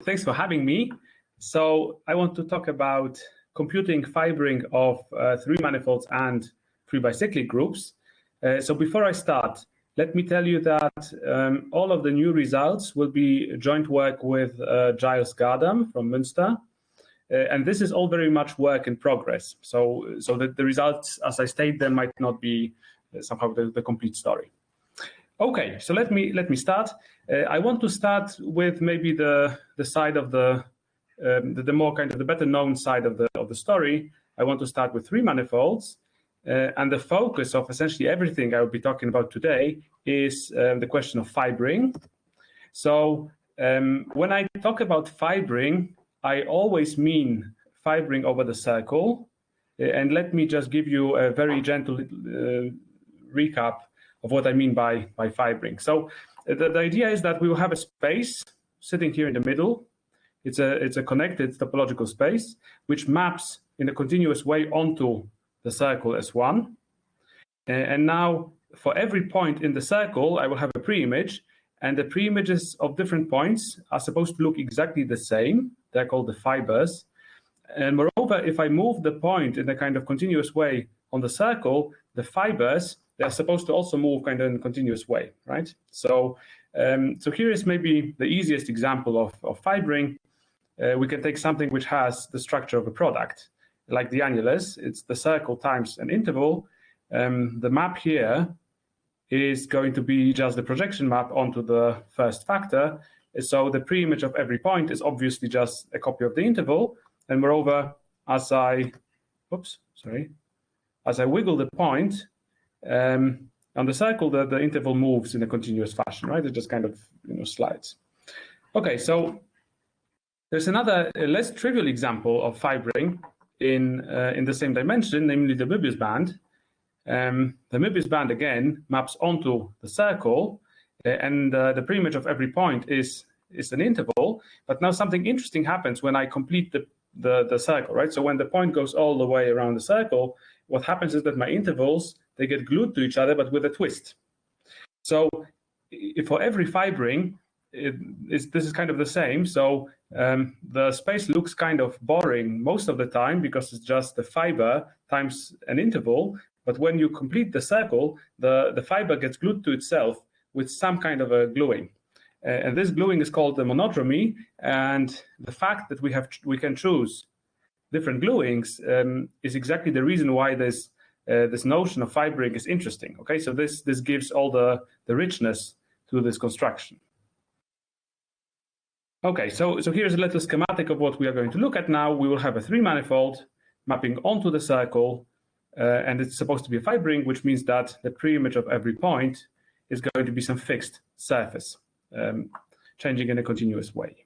thanks for having me. So I want to talk about computing fibring of three manifolds and free-by-cyclic groups. So before I start, let me tell you that all of the new results will be joint work with Giles Gardam from Münster. And this is all very much work in progress. So that the results, as I state them, might not be somehow the complete story. Okay, so let me start. I want to start with maybe the side of the more kind of the better known side of the story. I want to start with three manifolds, and the focus of essentially everything I will be talking about today is the question of fibring. So when I talk about fibring, I always mean fibring over the circle, and let me just give you a very gentle recap of what I mean by fibring. So the idea is that we will have a space sitting here in the middle. It's a connected topological space which maps in a continuous way onto the circle S1. And now for every point in the circle, I will have a pre-image, and the pre-images of different points are supposed to look exactly the same. They're called the fibers. And moreover, if I move the point in a kind of continuous way on the circle, the fibers, they're supposed to also move kind of in a continuous way, right? So here is maybe the easiest example of fibring. We can take something which has the structure of a product, like the annulus. It's the circle times an interval. The map here is going to be just the projection map onto the first factor. So the pre-image of every point is obviously just a copy of the interval. And moreover, as I wiggle the point, on the circle, the interval moves in a continuous fashion, right? It just kind of slides. Okay, so there's another less trivial example of fibring in the same dimension, namely the Möbius band. The Möbius band again maps onto the circle, and the pre-image of every point is an interval. But now something interesting happens when I complete the circle, right? So when the point goes all the way around the circle, what happens is that my intervals, they get glued to each other, but with a twist. So for every fibring, this is kind of the same. So the space looks kind of boring most of the time because it's just the fiber times an interval. But when you complete the circle, the fiber gets glued to itself with some kind of a gluing. And this gluing is called the monodromy. And the fact that we can choose different gluings is exactly the reason why this notion of fibring is interesting. Okay, so this gives all the richness to this construction. Okay, so here's a little schematic of what we are going to look at now. We will have a three manifold mapping onto the circle, and it's supposed to be a fibring, which means that the pre-image of every point is going to be some fixed surface, changing in a continuous way.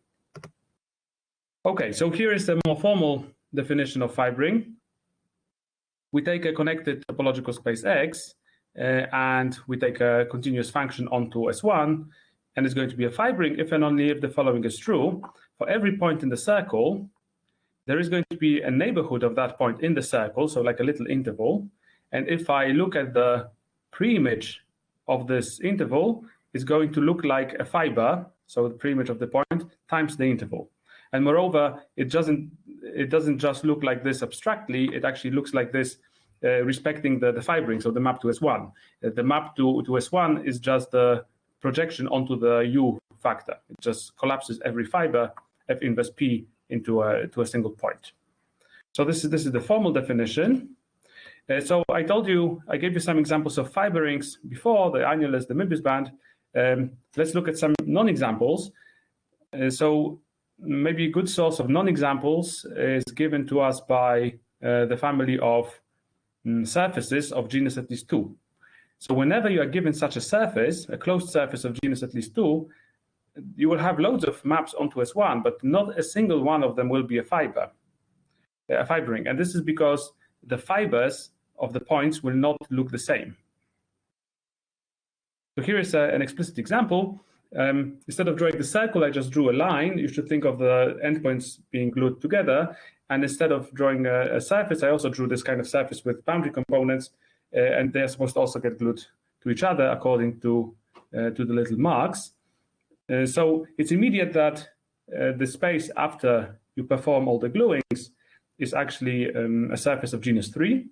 Okay, so here is the more formal definition of fibring. We take a connected topological space X, and we take a continuous function onto S1, and it's going to be a fibring if and only if the following is true. For every point in the circle, there is going to be a neighborhood of that point in the circle, so like a little interval. And if I look at the pre-image of this interval, it's going to look like a fiber, so the pre-image of the point times the interval. And moreover, it doesn't just look like this abstractly, it actually looks like this respecting the fibring, so the map to S1. The map to S1 is just the projection onto the U factor. It just collapses every fiber, F inverse P, into a single point. So this is the formal definition. So I gave you some examples of fibrings before, the annulus, the Möbius band. Let's look at some non-examples. So maybe a good source of non-examples is given to us by the family of surfaces of genus at least 2. So whenever you are given such a surface, a closed surface of genus at least 2, you will have loads of maps onto S1, but not a single one of them will be a fibring. And this is because the fibers of the points will not look the same. So here is an explicit example. Instead of drawing the circle, I just drew a line. You should think of the endpoints being glued together. And instead of drawing a surface, I also drew this kind of surface with boundary components, and they're supposed to also get glued to each other according to the little marks. So it's immediate that the space after you perform all the gluings is actually a surface of genus 3.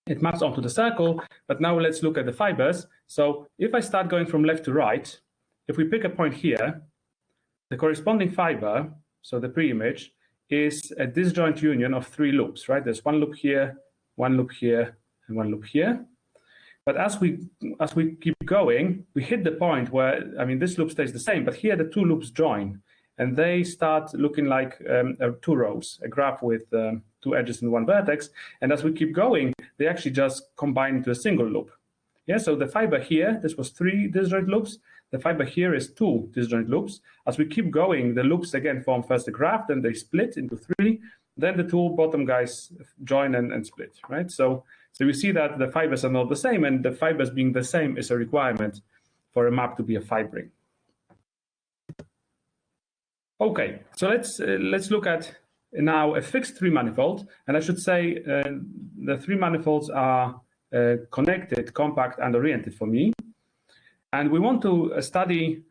It maps onto the circle, but now let's look at the fibers. So if I start going from left to right, if we pick a point here, the corresponding fiber, so the pre-image, is a disjoint union of 3 loops, right? There's one loop here, and one loop here. But as we keep going, we hit the point where, I mean, this loop stays the same, but here the 2 loops join, and they start looking like 2 rows, a graph with 2 edges and 1 vertex. And as we keep going, they actually just combine into a single loop. Yeah, so the fiber here, this was 3 disjoint loops. The fiber here is 2 disjoint loops. As we keep going, the loops again form first a graph, then they split into 3. Then the 2 bottom guys join and split, right? So we see that the fibers are not the same, and the fibers being the same is a requirement for a map to be a fibring. Okay, so let's look at now a fixed 3-manifold, and I should say the 3 manifolds are connected, compact, and oriented for me. And we want to study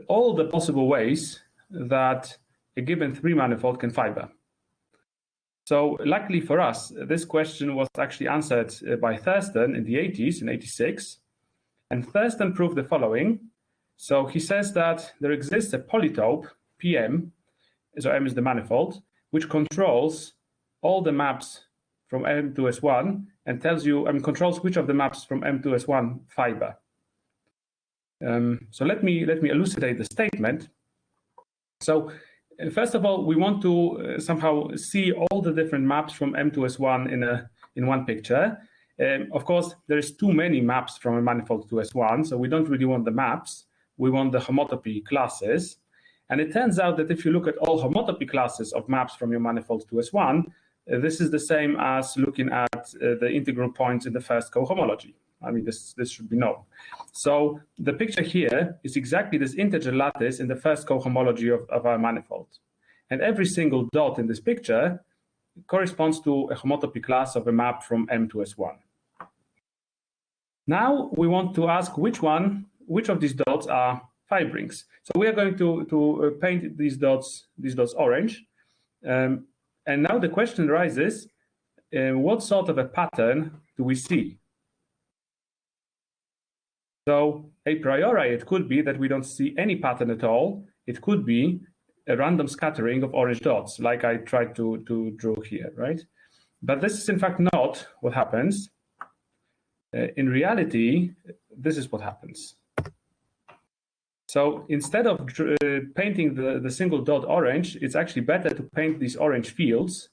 all the possible ways that a given 3-manifold can fiber. So luckily for us, this question was actually answered by Thurston in the 80s, in 86. And Thurston proved the following. So he says that there exists a polytope, PM, so M is the manifold, which controls all the maps from M to S1 and tells you, controls which of the maps from M to S1 fiber. So let me elucidate the statement. So first of all, we want to somehow see all the different maps from M to S1 in one picture. Of course, there is too many maps from a manifold to S1, so we don't really want the maps. We want the homotopy classes. And it turns out that if you look at all homotopy classes of maps from your manifold to S1, this is the same as looking at the integral points in the first cohomology. I mean, this should be known. So the picture here is exactly this integer lattice in the first cohomology of our manifold. And every single dot in this picture corresponds to a homotopy class of a map from M to S1. Now we want to ask which of these dots are fibrings. So we are going to paint these dots orange. And now the question arises, what sort of a pattern do we see? So a priori, it could be that we don't see any pattern at all. It could be a random scattering of orange dots, like I tried to draw here, right? But this is in fact not what happens. In reality, this is what happens. So instead of painting the single dot orange, it's actually better to paint these orange fields.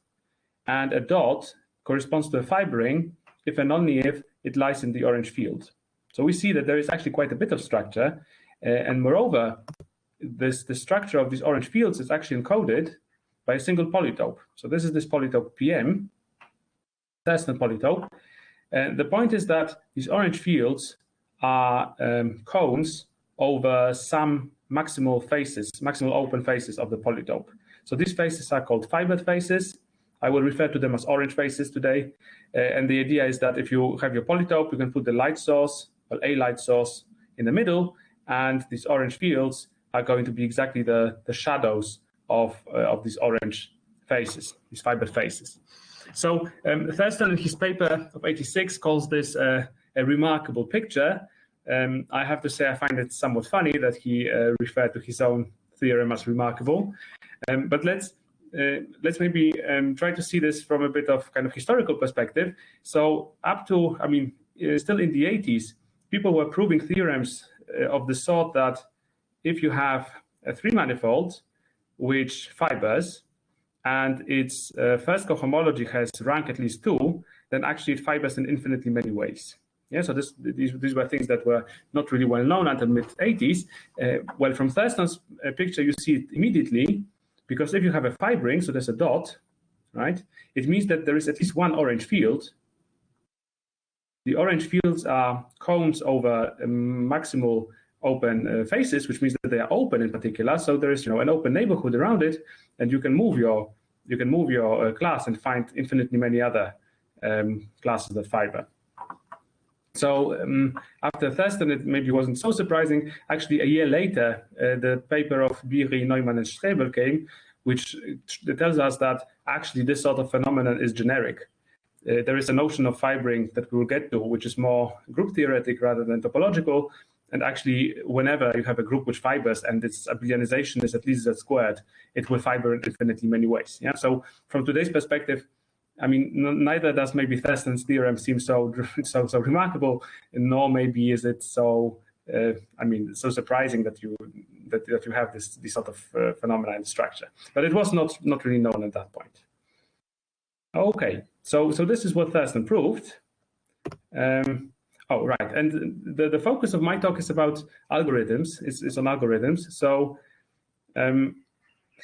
And a dot corresponds to a fibering if and only if it lies in the orange field. So we see that there is actually quite a bit of structure. And moreover, the structure of these orange fields is actually encoded by a single polytope. So this is this polytope PM, Thurston polytope. The point is that these orange fields are cones over some maximal open faces of the polytope. So these faces are called fibered faces. I will refer to them as orange faces today. And the idea is that if you have your polytope, you can put the light source, well, a light source in the middle, and these orange fields are going to be exactly the shadows of these orange faces, these fibered faces. So Thurston in his paper of 86 calls this a remarkable picture. I have to say I find it somewhat funny that he referred to his own theorem as remarkable. But let's maybe try to see this from a bit of kind of historical perspective. So up to, still in the 80s, people were proving theorems of the sort that if you have a 3-manifold which fibers and its first cohomology has rank at least 2, then actually it fibers in infinitely many ways. Yeah, so these were things that were not really well known until mid-80s. Well, from Thurston's picture, you see it immediately, because if you have a fibring, so there's a dot, right? It means that there is at least one orange field. The orange fields are cones over maximal open faces, which means that they are open in particular. So there is, an open neighborhood around it, and you can move your class and find infinitely many other classes that fiber. So after Thurston, it maybe wasn't so surprising. Actually, a year later, the paper of Biri, Neumann, and Strebel came, which tells us that actually this sort of phenomenon is generic. There is a notion of fibring that we will get to, which is more group theoretic rather than topological. And actually, whenever you have a group which fibers and its abelianization is at least z squared, it will fiber in infinitely many ways. Yeah. So from today's perspective, I mean, neither does maybe Thurston's theorem seem so remarkable, nor maybe is it so so surprising that you have this sort of phenomena in structure. But it was not really known at that point. Okay, so this is what Thurston proved. Oh, right, and the focus of my talk is about algorithms. It's on algorithms. So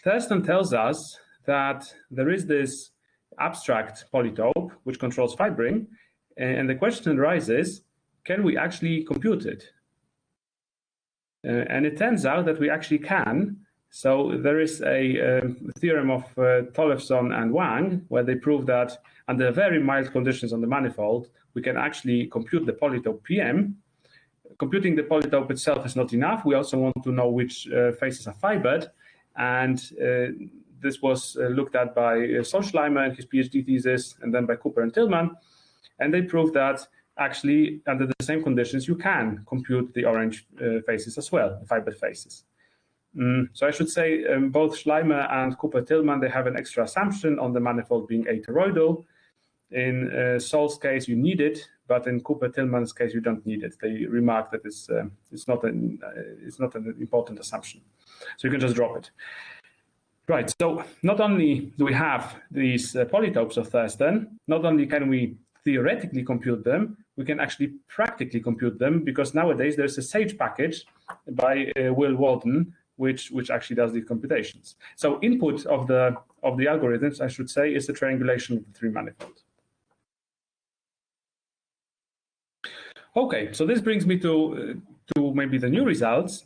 Thurston tells us that there is this abstract polytope which controls fibring, and the question arises: can we actually compute it? And it turns out that we actually can. So there is a theorem of Tollefson and Wang, where they prove that under very mild conditions on the manifold, we can actually compute the polytope PM. Computing the polytope itself is not enough. We also want to know which faces are fibered. And this was looked at by Solschleimer in his PhD thesis, and then by Cooper and Tillman. And they proved that actually, under the same conditions, you can compute the orange faces as well, the fibered faces. So I should say both Schleimer and Cooper-Tillman, they have an extra assumption on the manifold being atoroidal. In Sol's case, you need it, but in Cooper-Tillman's case, you don't need it. They remark that it's not an important assumption. So you can just drop it. Right, so not only do we have these polytopes of Thurston, not only can we theoretically compute them, we can actually practically compute them, because nowadays there's a SAGE package by Will Walton, which actually does these computations. So input of the algorithms, I should say, is the triangulation of the three manifold. Okay, so this brings me to maybe the new results.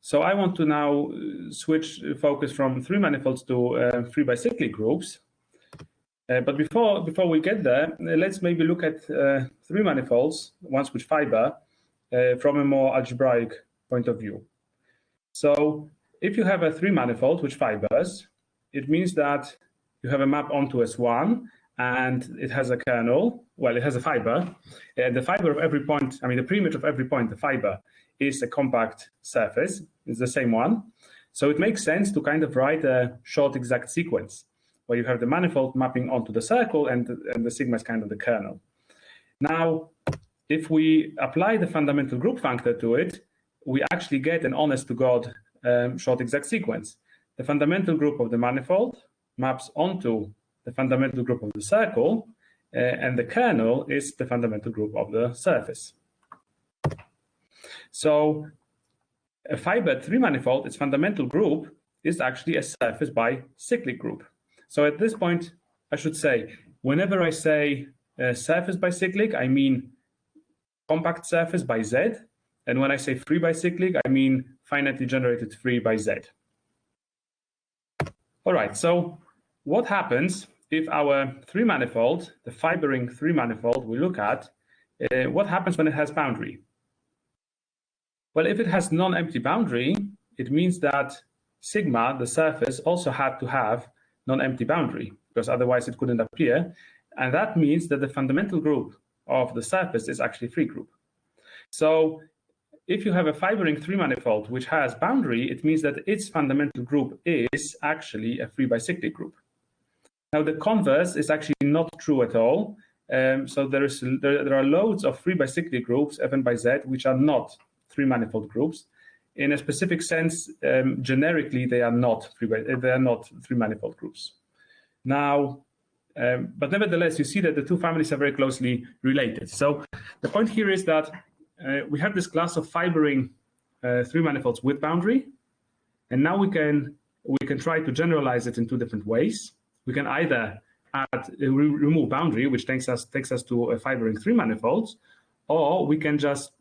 So I want to now switch focus from three manifolds to free-by-cyclic groups. But before we get there, let's maybe look at three manifolds, ones which fiber, from a more algebraic point of view. So if you have a three manifold which fibers, it means that you have a map onto S1 and it has a kernel. Well, it has a fiber. The fiber of every point, I mean, the preimage of every point, the fiber, is a compact surface. It's the same one. So it makes sense to kind of write a short exact sequence where you have the manifold mapping onto the circle and the sigma is kind of the kernel. Now, if we apply the fundamental group functor to it, we actually get an honest-to-God short exact sequence. The fundamental group of the manifold maps onto the fundamental group of the circle, and the kernel is the fundamental group of the surface. So a fibered three manifold, its fundamental group is actually a surface by cyclic group. So at this point, I should say, whenever I say surface by cyclic, I mean compact surface by Z. And when I say free by cyclic, I mean finitely generated free by Z. All right, so what happens if our three manifold, the fibering three manifold we look at, what happens when it has boundary? Well, if it has non-empty boundary, it means that sigma, the surface, also had to have non-empty boundary, because otherwise it couldn't appear. And that means that the fundamental group of the surface is actually free group. So if you have a fibering three manifold which has boundary, it means that its fundamental group is actually a free bicyclic group. Now the converse is actually not true at all. So there are loads of free bicyclic groups, Fn by Z, which are not three manifold groups. In a specific sense, generically, they are not three manifold groups. Now, but nevertheless, you see that the two families are very closely related. So the point here is that we have this class of fibering three manifolds with boundary, and now we can try to generalize it in two different ways. We can either remove boundary, which takes us to fibering three manifolds, or we can just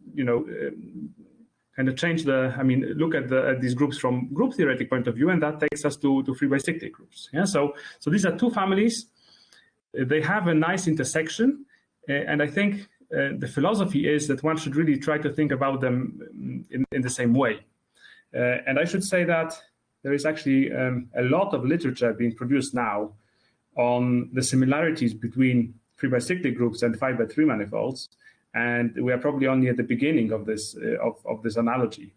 kind of change look at these groups from group theoretic point of view, and that takes us to free bicyclic groups. Yeah, so these are two families. They have a nice intersection, and I think the philosophy is that one should really try to think about them in the same way. And I should say that there is actually a lot of literature being produced now on the similarities between free-by-cyclic groups and 5x3 manifolds, and we are probably only at the beginning of this analogy.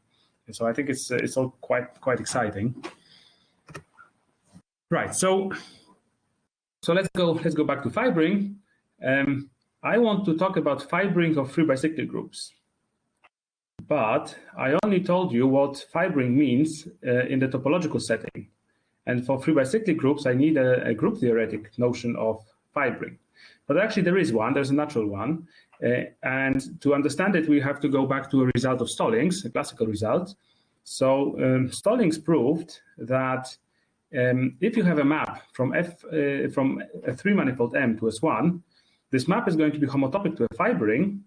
And so I think it's all quite exciting. Right. So let's go back to fibring. I want to talk about fibring of free-by-cyclic groups, but I only told you what fibring means in the topological setting. And for free-by-cyclic groups, I need a group theoretic notion of fibring. But actually there is one, there's a natural one. And to understand it, we have to go back to a result of Stallings, a classical result. So Stallings proved that if you have a map from a 3-manifold M to S1, this map is going to be homotopic to a fibring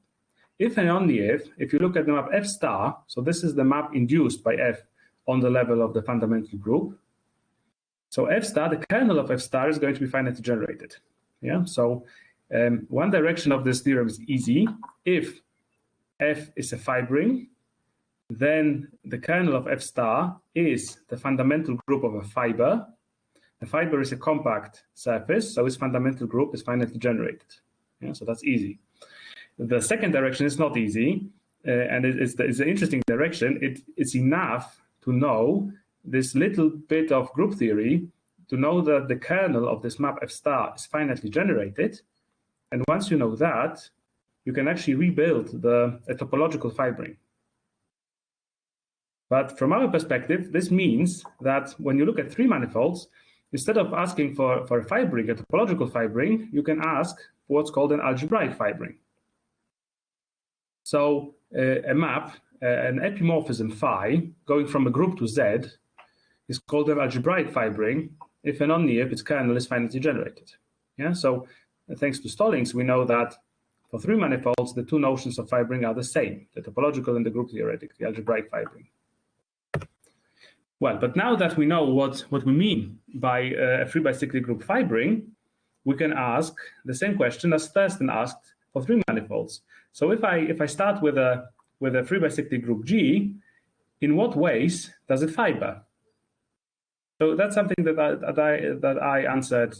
if and only if you look at the map F star, so this is the map induced by F on the level of the fundamental group. So F star, the kernel of F star is going to be finitely generated. Yeah. So one direction of this theorem is easy. If F is a fibring, then the kernel of F star is the fundamental group of a fiber. A fiber is a compact surface, so its fundamental group is finitely generated. Yeah, so that's easy. The second direction is not easy, and it's an interesting direction. It's enough to know this little bit of group theory to know that the kernel of this map F star is finitely generated. And once you know that, you can actually rebuild a topological fibring. But from our perspective, this means that when you look at 3 manifolds, instead of asking for a fibring, a topological fibring, you can ask for what's called an algebraic fibring. So a map, an epimorphism phi, going from a group to Z, is called an algebraic fibring if and only if its kernel is finitely generated. Yeah. So thanks to Stallings, we know that for 3 manifolds, the two notions of fibring are the same, the topological and the group theoretic, the algebraic fibring. Well, but now that we know what we mean by a free-by-cyclic group fibring, we can ask the same question as Thurston asked for 3 manifolds. So if I start with a free-by-cyclic group G, in what ways does it fiber? So that's something that I answered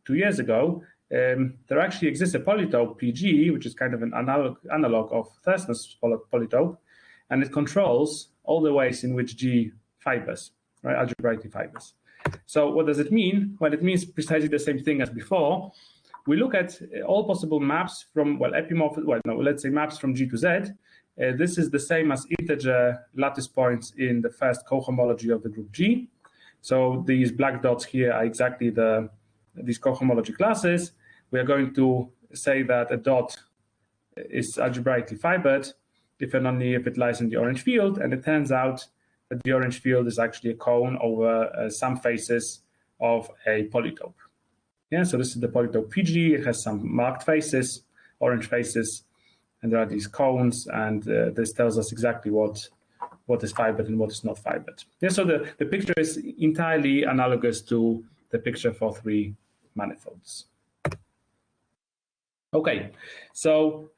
2 years ago. There actually exists a polytope PG, which is kind of an analog of Thurston's polytope, and it controls all the ways in which G fibers, right? Algebraically fibers. So what does it mean? Well, it means precisely the same thing as before. We look at all possible maps from, let's say maps from G to Z. This is the same as integer lattice points in the first cohomology of the group G. So these black dots here are exactly these cohomology classes. We are going to say that a dot is algebraically fibered if and only if it lies in the orange field, and it turns out that the orange field is actually a cone over some faces of a polytope. Yeah, so this is the polytope PG. It has some marked faces, orange faces, and there are these cones, and this tells us exactly what is fibered and what is not fibered. Yeah, so the picture is entirely analogous to the picture for 3 manifolds. Okay, so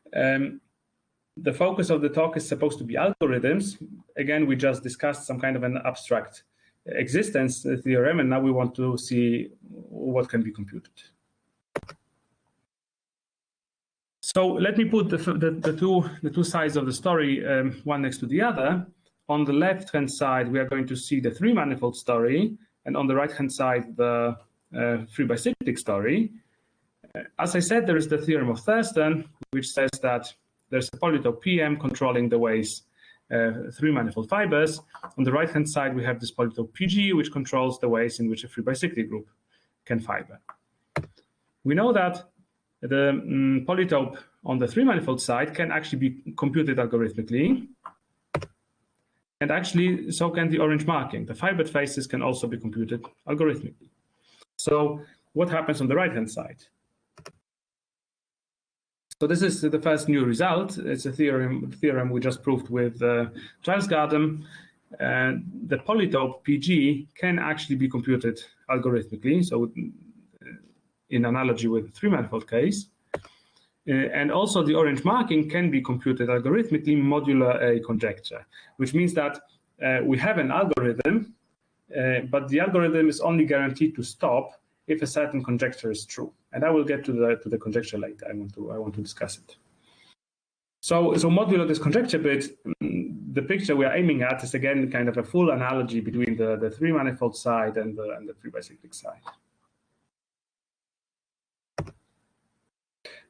the focus of the talk is supposed to be algorithms. Again, we just discussed some kind of an abstract existence theorem, and now we want to see what can be computed. So let me put the two sides of the story one next to the other. On the left-hand side, we are going to see the 3-manifold story, and on the right-hand side, the free-by-cyclic story. As I said, there is the theorem of Thurston, which says that there's a polytope PM controlling the ways 3-manifold fibers. On the right-hand side, we have this polytope PG, which controls the ways in which a free-by-cyclic group can fiber. We know that the polytope on the 3-manifold side can actually be computed algorithmically. And actually, so can the orange marking. The fibered faces can also be computed algorithmically. So what happens on the right-hand side? So this is the first new result. It's a theorem we just proved with Giles Gardam. The polytope PG can actually be computed algorithmically, so in analogy with the 3-manifold case. And also the orange marking can be computed algorithmically modular a conjecture, which means that we have an algorithm, but the algorithm is only guaranteed to stop if a certain conjecture is true. And I will get to the conjecture later. I want to discuss it. So modulo this conjecture bit, the picture we are aiming at is again kind of a full analogy between the three manifold side and the free-by-cyclic side.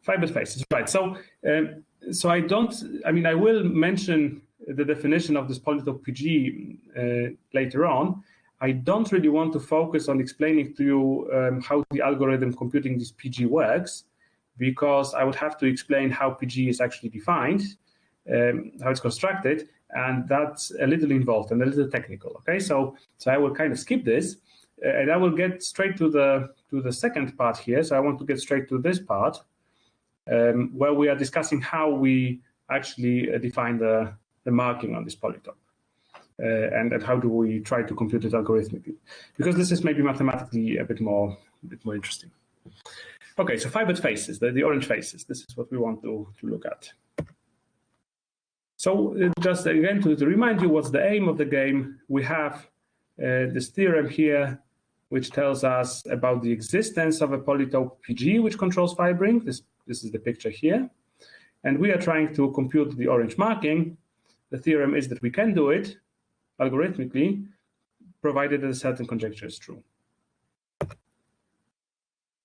Fiber faces, right? So I will mention the definition of this polytope PG later on. I don't really want to focus on explaining to you how the algorithm computing this PG works, because I would have to explain how PG is actually defined, how it's constructed, and that's a little involved and a little technical. Okay, so I will kind of skip this, and I will get straight to the second part here. So I want to get straight to this part, where we are discussing how we actually define the marking on this polytope, and how do we try to compute it algorithmically, because this is maybe mathematically a bit more interesting. Okay, so fibered faces, the orange faces, this is what we want to look at. So just again to remind you what's the aim of the game, we have this theorem here, which tells us about the existence of a polytope PG, which controls fibring. This is the picture here. And we are trying to compute the orange marking. The theorem is that we can do it algorithmically, provided that a certain conjecture is true.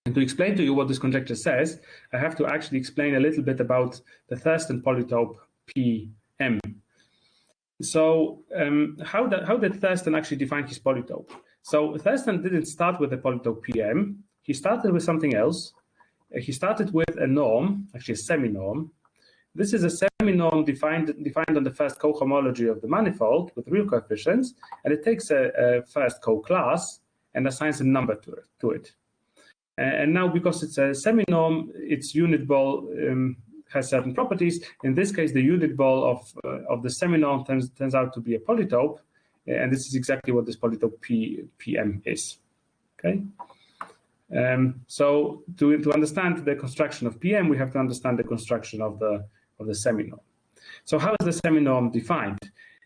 And to explain to you what this conjecture says, I have to actually explain a little bit about the Thurston polytope PM. So how did Thurston actually define his polytope? So Thurston didn't start with a polytope PM. He started with something else. He started with a norm, actually a semi-norm. This is a semi-norm defined on the first cohomology of the manifold with real coefficients, and it takes a first co-class and assigns a number to it. And now, because it's a semi-norm, its unit ball has certain properties. In this case, the unit ball of the semi-norm turns out to be a polytope, and this is exactly what this polytope PM is. Okay. So to understand the construction of PM, we have to understand the construction of the semi-norm. So how is the semi-norm defined?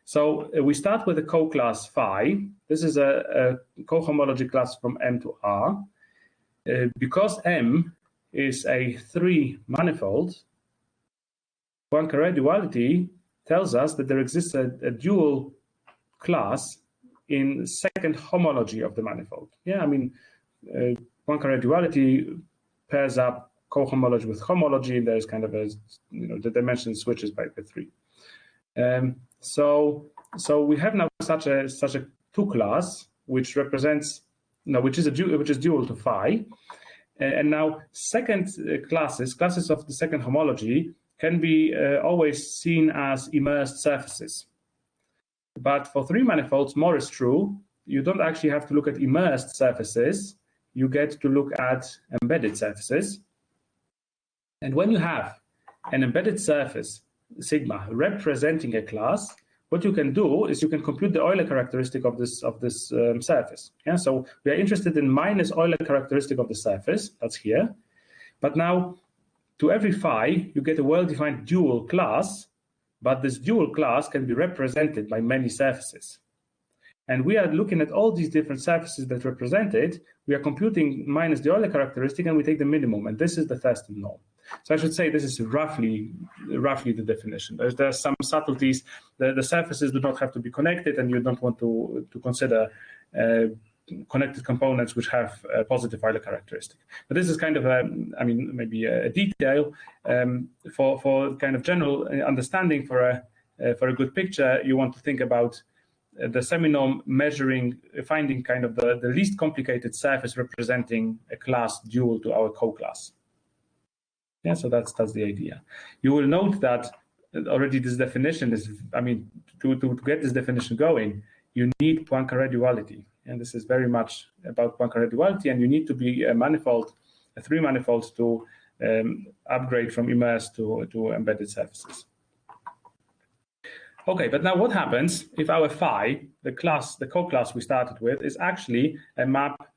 So we start with a co-class phi. This is a cohomology class from M to R. Because M is a three manifold, Poincare duality tells us that there exists a dual class in second homology of the manifold. Yeah, I mean, Poincare duality pairs up cohomology with homology, and there's kind of a, the dimension switches by three. So we have now such a two class which represents which is dual to phi, and now second classes of the second homology can be always seen as immersed surfaces. But for three manifolds, more is true. You don't actually have to look at immersed surfaces. You get to look at embedded surfaces. And when you have an embedded surface, sigma, representing a class, what you can do is you can compute the Euler characteristic of this surface. Yeah, so we are interested in minus Euler characteristic of the surface. That's here. But now, to every phi, you get a well-defined dual class, but this dual class can be represented by many surfaces. And we are looking at all these different surfaces that represent it. We are computing minus the Euler characteristic, and we take the minimum. And this is the Thurston norm. So I should say this is roughly the definition. There's some subtleties. The surfaces do not have to be connected, and you don't want to consider connected components which have a positive Euler characteristic. But this is kind of maybe a detail for kind of general understanding. For a good picture, you want to think about the semi-norm finding kind of the least complicated surface representing a class dual to our co-class. Yeah, so that's the idea. You will note that already this definition is, to get this definition going, you need Poincare duality. And this is very much about Poincare duality, and you need to be a three manifold to upgrade from immersed to embedded surfaces. Okay, but now what happens if our phi, the co-class we started with, is actually a map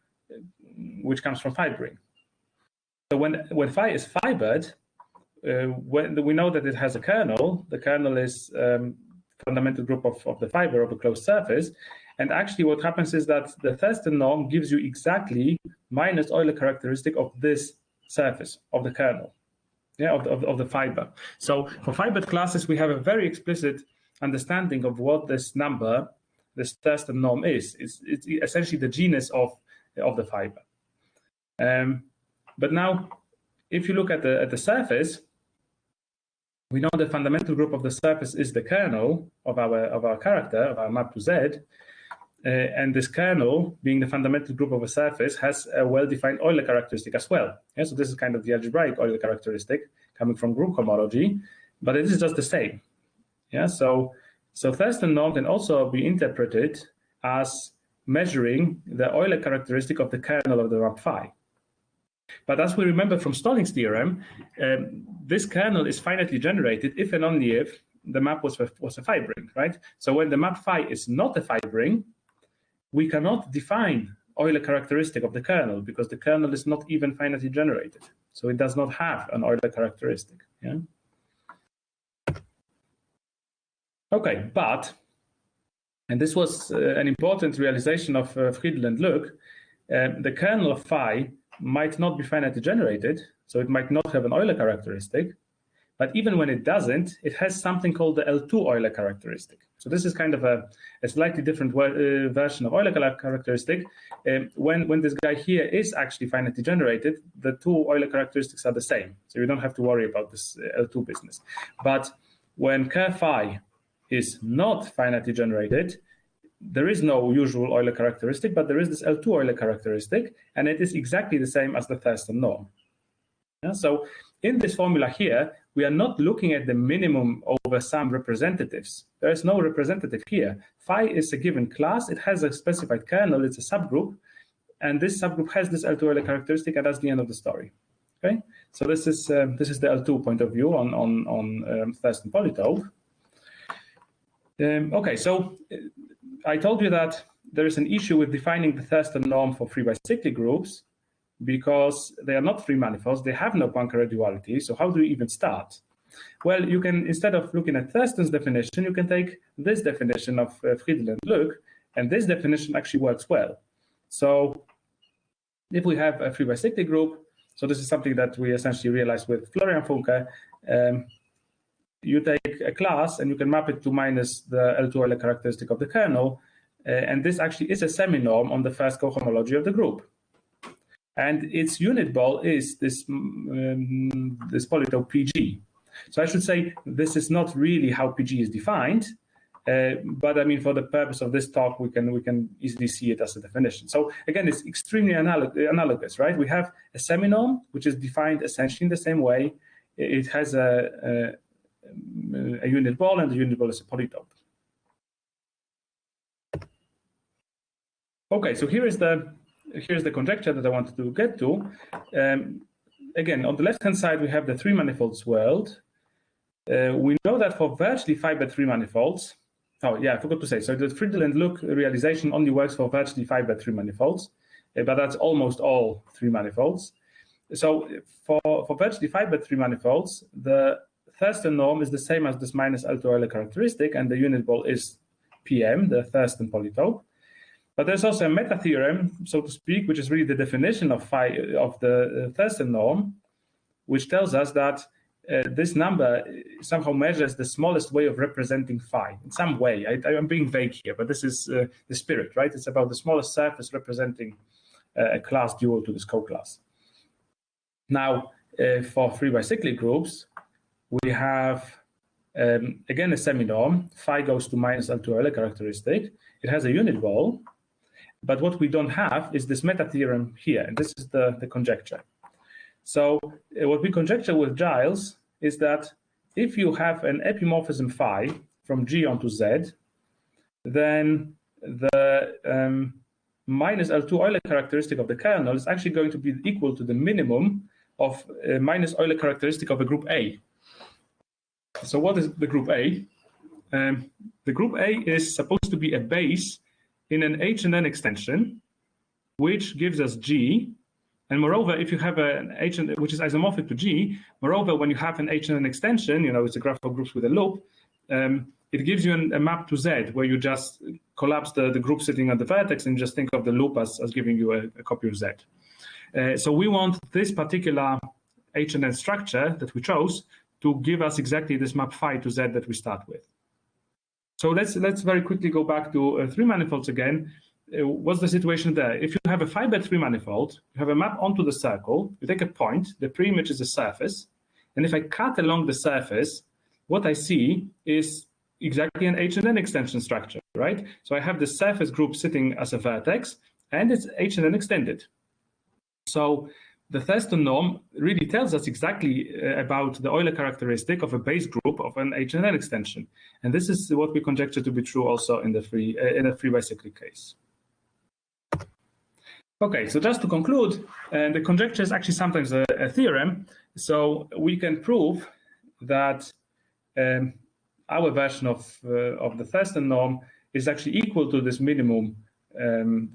which comes from fibring? So when phi is fibered, when we know that it has a kernel, the kernel is fundamental group of the fiber of a closed surface. And actually what happens is that the Thurston norm gives you exactly minus Euler characteristic of this surface of the kernel, yeah, of the fiber. So for fibered classes, we have a very explicit understanding of what this number, this Thurston norm is. It's essentially the genus of the fiber. But now, if you look at the surface, we know the fundamental group of the surface is the kernel of our character, of our map to Z. And this kernel, being the fundamental group of a surface, has a well-defined Euler characteristic as well. Yeah, so this is kind of the algebraic Euler characteristic coming from group homology, but it is just the same. Yeah, so Thurston norm can also be interpreted as measuring the Euler characteristic of the kernel of the map phi. But as we remember from Stolling's theorem, this kernel is finitely generated if and only if the map was a fibring, right? So when the map phi is not a fibring, we cannot define Euler characteristic of the kernel because the kernel is not even finitely generated. So it does not have an Euler characteristic. Yeah. Okay, but, and this was an important realization of Friedel and Luc, the kernel of phi might not be finitely generated, so it might not have an Euler characteristic. But even when it doesn't, it has something called the L2 Euler characteristic. So this is kind of a slightly different version of Euler characteristic. When this guy here is actually finitely generated, the two Euler characteristics are the same. So you don't have to worry about this L2 business. But when curve phi is not finitely generated, there is no usual Euler characteristic, but there is this L2 Euler characteristic, and it is exactly the same as the Thurston norm. Yeah, so in this formula here, we are not looking at the minimum over some representatives. There is no representative here. Phi is a given class. It has a specified kernel. It's a subgroup. And this subgroup has this L2 Euler characteristic, and that's the end of the story. Okay, so this is the L2 point of view on Thurston polytope. Okay, so I told you that there is an issue with defining the Thurston norm for free-by-cyclic groups because they are not free manifolds, they have no Poincare duality, so how do you even start? Well, you can, instead of looking at Thurston's definition, you can take this definition of Friedel and Luc, and this definition actually works well. So if we have a free-by-cyclic group, so this is something that we essentially realized with Florian Funke, you take a class and you can map it to minus the L2 Euler characteristic of the kernel, and this actually is a semi-norm on the first cohomology of the group. And its unit ball is this polytope PG. So I should say this is not really how PG is defined, but I mean for the purpose of this talk we can easily see it as a definition. So again, it's extremely analogous, right? We have a semi-norm which is defined essentially in the same way. It has a unit ball, and the unit ball is a polytope. Okay, so here's the conjecture that I wanted to get to. Again, on the left-hand side, we have the three manifolds world. We know that for virtually fibered three manifolds, oh yeah, I forgot to say, so the Friedel and Luc realization only works for virtually fibered three manifolds, but that's almost all three manifolds. So for virtually fibered three manifolds, the Thurston norm is the same as this minus L2 Euler characteristic, and the unit ball is PM, the Thurston polytope. But there's also a meta theorem, so to speak, which is really the definition of the Thurston norm, which tells us that this number somehow measures the smallest way of representing phi in some way. I'm being vague here, but this is the spirit, right? It's about the smallest surface representing a class dual to this co-class. Now, for free-by-cyclic groups, we have, again, a semi-norm. Phi goes to minus L2 Euler characteristic. It has a unit ball. But what we don't have is this meta theorem here, and this is the conjecture. So what we conjecture with Giles is that if you have an epimorphism phi from G onto Z, then the minus L2 Euler characteristic of the kernel is actually going to be equal to the minimum of minus Euler characteristic of a group A. So what is the group A? The group A is supposed to be a base in an H and N extension, which gives us G, And moreover, if you have an H&N which is isomorphic to G, moreover, when you have an H&N extension, it's a graph of groups with a loop, it gives you a map to Z, where you just collapse the group sitting at the vertex and just think of the loop as giving you a copy of Z. So we want this particular H&N structure that we chose to give us exactly this map phi to Z that we start with. So let's very quickly go back to three manifolds again. What's the situation there? If you have a fiber three manifold, you have a map onto the circle, you take a point, the pre-image is a surface, and if I cut along the surface, what I see is exactly an H&N extension structure, right? So I have the surface group sitting as a vertex, and it's H&N extended. So the Thurston norm really tells us exactly about the Euler characteristic of a base group of an H&N extension. And this is what we conjecture to be true also in the free-by-cyclic case. Okay, so just to conclude, the conjecture is actually sometimes a theorem. So we can prove that our version of the Thurston norm is actually equal to this minimum.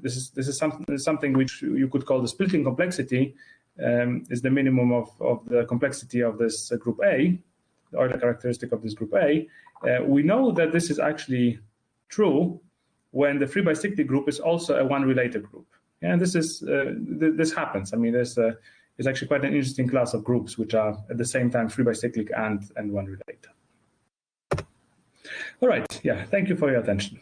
This is something which you could call the splitting complexity, is the minimum of the complexity of this group A, the Euler characteristic of this group A. We know that this is actually true when the free-by-cyclic group is also a one-related group. And this happens. I mean, there's actually quite an interesting class of groups which are at the same time free-by-cyclic and one-related. All right. Yeah. Thank you for your attention.